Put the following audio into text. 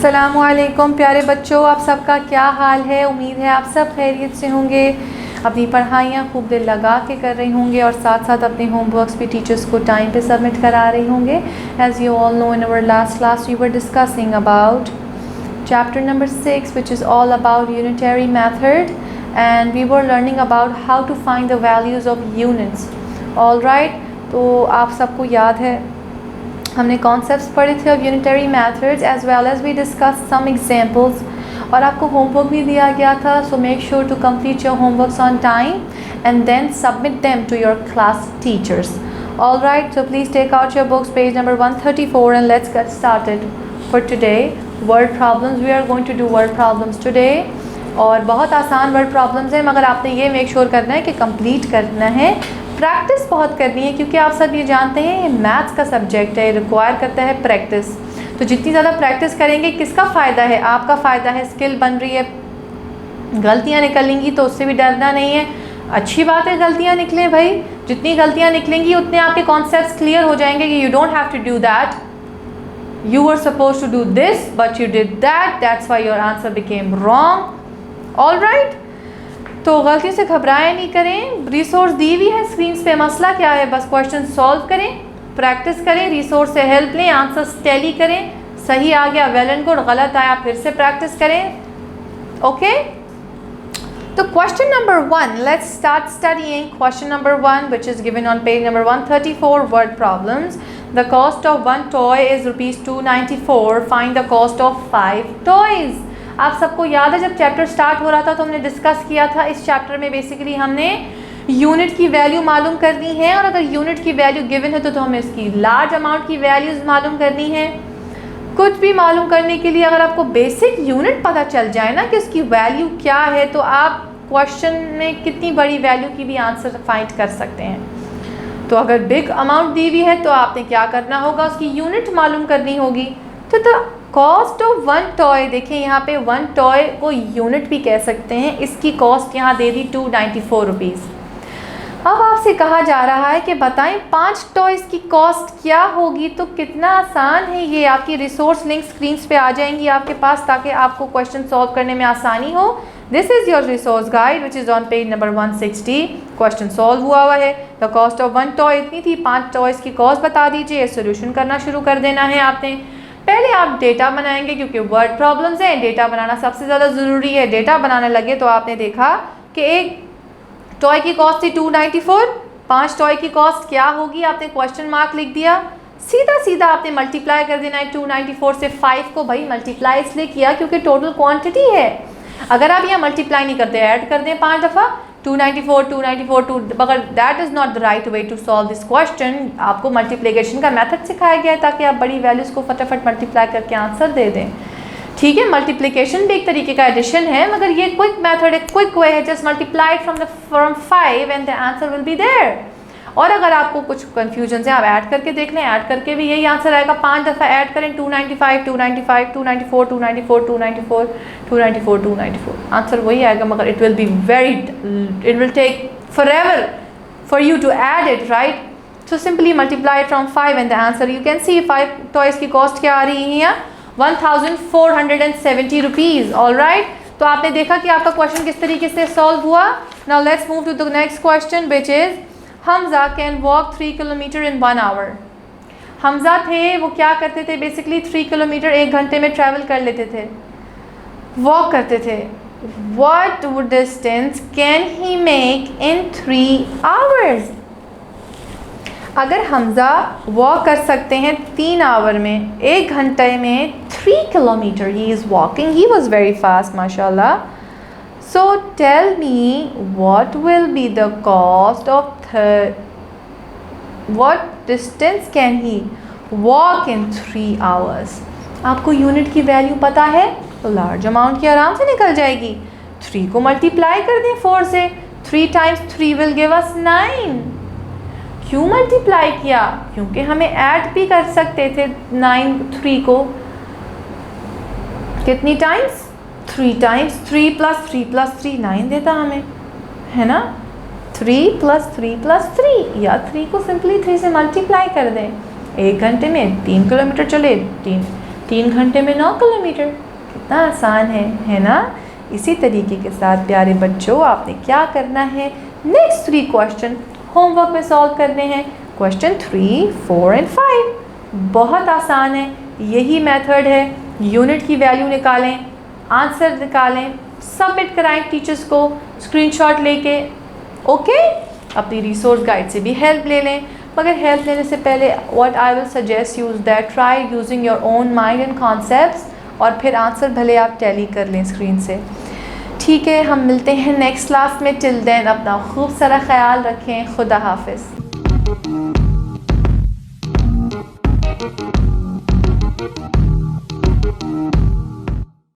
अस्सलामुअलैकुम प्यारे बच्चों, आप सबका क्या हाल है। उम्मीद है आप सब खैरियत से होंगे, अपनी पढ़ाइयाँ खूब दिल लगा के कर रहे होंगे और साथ साथ अपने होमवर्क्स भी टीचर्स को टाइम पे सबमिट करा रहे होंगे। As you all know, in our last class we were discussing about chapter number 6, which is all about unitary method, and we were learning about how to find the values of units. all right, तो आप सबको याद है हमने concepts पढ़े थे of unitary methods as well as we discuss some examples, और आपको होमवर्क भी दिया गया था। So make sure to complete your homeworks on time and then submit them to your class teachers. all right, so please take out your books, page number 134, and let's get started for today. Word problems, we are going to do word problems today, और बहुत आसान word problems हैं, मगर आपने ये make sure करना है कि कंप्लीट करना है, प्रैक्टिस बहुत करनी है, क्योंकि आप सब ये जानते हैं ये मैथ्स का सब्जेक्ट है, रिक्वायर करता है प्रैक्टिस। तो जितनी ज़्यादा प्रैक्टिस करेंगे किसका फ़ायदा है? आपका फ़ायदा है, स्किल बन रही है। गलतियाँ निकलेंगी तो उससे भी डरना नहीं है, अच्छी बात है गलतियाँ निकलें भाई, जितनी गलतियाँ निकलेंगी उतने आपके कॉन्सेप्ट्स क्लियर हो जाएंगे कि you don't have to do that, you were supposed to do this but you did that, that's why your answer became wrong. all right, तो गलती से घबराएं नहीं करें। रिसोर्स दी हुई है स्क्रीन पे, मसला क्या है, बस क्वेश्चन सॉल्व करें, प्रैक्टिस करें, रिसोर्स से हेल्प लें, आंसर्स टैली करें। सही आ गया वेल एंड गुड, गलत आया फिर से प्रैक्टिस करें। ओके, तो question number 1, let's start studying question number 1 which is given on page number 134, word problems. The cost of one toy is rupees 294. Find the cost of 5 toys. आप सबको याद है जब चैप्टर स्टार्ट हो रहा था तो हमने डिस्कस किया था, इस चैप्टर में बेसिकली हमने यूनिट की वैल्यू मालूम करनी है, और अगर यूनिट की वैल्यू गिवन है तो हमें इसकी लार्ज अमाउंट की वैल्यूज़ मालूम करनी है। कुछ भी मालूम करने के लिए अगर आपको बेसिक यूनिट पता चल जाए ना कि उसकी वैल्यू क्या है, तो आप क्वेश्चन में कितनी बड़ी वैल्यू की भी आंसर फाइंड कर सकते हैं। तो अगर बिग अमाउंट दी हुई है तो आपने क्या करना होगा, उसकी यूनिट मालूम करनी होगी। तो the cost of one toy, देखें यहाँ पे वन टॉय को यूनिट भी कह सकते हैं, इसकी कॉस्ट यहाँ दे दी 294 रुपीज़। अब आपसे कहा जा रहा है कि बताएं 5 टॉयज़ की कॉस्ट क्या होगी। तो कितना आसान है ये, आपकी रिसोर्स लिंक स्क्रीन पे आ जाएंगी आपके पास ताकि आपको क्वेश्चन सॉल्व करने में आसानी हो। This is your resource guide which is on page number 160। Question solve हुआ है। The cost of one toy इतनी थी, 5 टॉयज़ की कॉस्ट बता दीजिए। सोल्यूशन करना शुरू कर देना है आपने। पहले आप डेटा बनाएंगे, क्योंकि वर्ड प्रॉब्लम्स हैं, डेटा बनाना सबसे ज़्यादा ज़रूरी है। डेटा बनाने लगे तो आपने देखा कि एक टॉय की कॉस्ट थी 294, 5 टॉय की कॉस्ट क्या होगी, आपने क्वेश्चन मार्क लिख दिया। सीधा सीधा आपने मल्टीप्लाई कर देना है 294 से 5 को। भाई मल्टीप्लाई इसलिए किया क्योंकि टोटल क्वांटिटी है। अगर आप यहाँ मल्टीप्लाई नहीं करते, ऐड कर दें 5 दफ़ा 294, मगर that is not the right way to solve this question. आपको मल्टीप्लिकेशन का मेथड सिखाया गया है ताकि आप बड़ी वैल्यूज़ को फटाफट मल्टीप्लाई करके आंसर दे दें। ठीक है, मल्टीप्लिकेशन भी एक तरीके का एडिशन है, मगर ये क्विक मेथड है, क्विक वे है। Just multiply from 5 and the answer will be there. और अगर आपको कुछ कन्फ्यूजन है आप ऐड करके देख लें, ऐड करके भी यही आंसर आएगा। 5 दफ़ा ऐड करें 295, 294, 294, 294, 294, आंसर वही आएगा, मगर it will be it will take forever for you to add it, right. So simply multiply from 5 and the answer you can see 5 toys की कॉस्ट क्या आ रही है, 1470 रुपीज़। ऑल राइट, तो आपने देखा कि आपका क्वेश्चन किस तरीके से सॉल्व हुआ। Now let's move to the next question which is Hamza can walk 3 kilometre in 1 hour. Hamza थे, वो क्या करते थे, बेसिकली 3 किलोमीटर 1 घंटे में ट्रैवल कर लेते थे, वॉक करते थे। What distance can he make in 3 hours? अगर हमजा वॉक कर सकते हैं 3 आवर में, 1 घंटे में 3 kilometre he is walking, he was very fast माशाल्लाह। So tell me what will be the cost of what distance can he walk in 3 hours? आपको unit की वैल्यू पता है तो लार्ज अमाउंट की आराम से निकल जाएगी। 3 को मल्टीप्लाई कर दें 4 से, 3 टाइम्स 3 विल गिव अस 9। क्यों मल्टीप्लाई किया? क्योंकि हमें ऐड भी कर सकते थे 9 3 को। कितनी टाइम्स? 3 टाइम्स 3 प्लस 3 प्लस 3 9 देता हमें, है ना। 3 प्लस 3 प्लस 3, या 3 को सिंपली 3 से मल्टीप्लाई कर दें। 1 घंटे में 3 किलोमीटर चले, 3 घंटे में 9 किलोमीटर, कितना आसान है ना। इसी तरीके के साथ प्यारे बच्चों आपने क्या करना है, नेक्स्ट 3 क्वेश्चन होमवर्क में सॉल्व करने हैं। क्वेश्चन 3, 4 एंड 5 बहुत आसान है, यही मेथड है। यूनिट की वैल्यू निकालें, आंसर निकालें, सबमिट कराएं टीचर्स को स्क्रीनशॉट लेके। ओके, अपनी रिसोर्स गाइड से भी हेल्प ले लें, मगर हेल्प लेने से पहले what I will suggest use that try using your own mind and concepts, और फिर आंसर भले आप टैली कर लें स्क्रीन से। ठीक है, हम मिलते हैं नेक्स्ट क्लास में। टिल देन अपना खूब सारा ख्याल रखें। खुदा हाफिज़।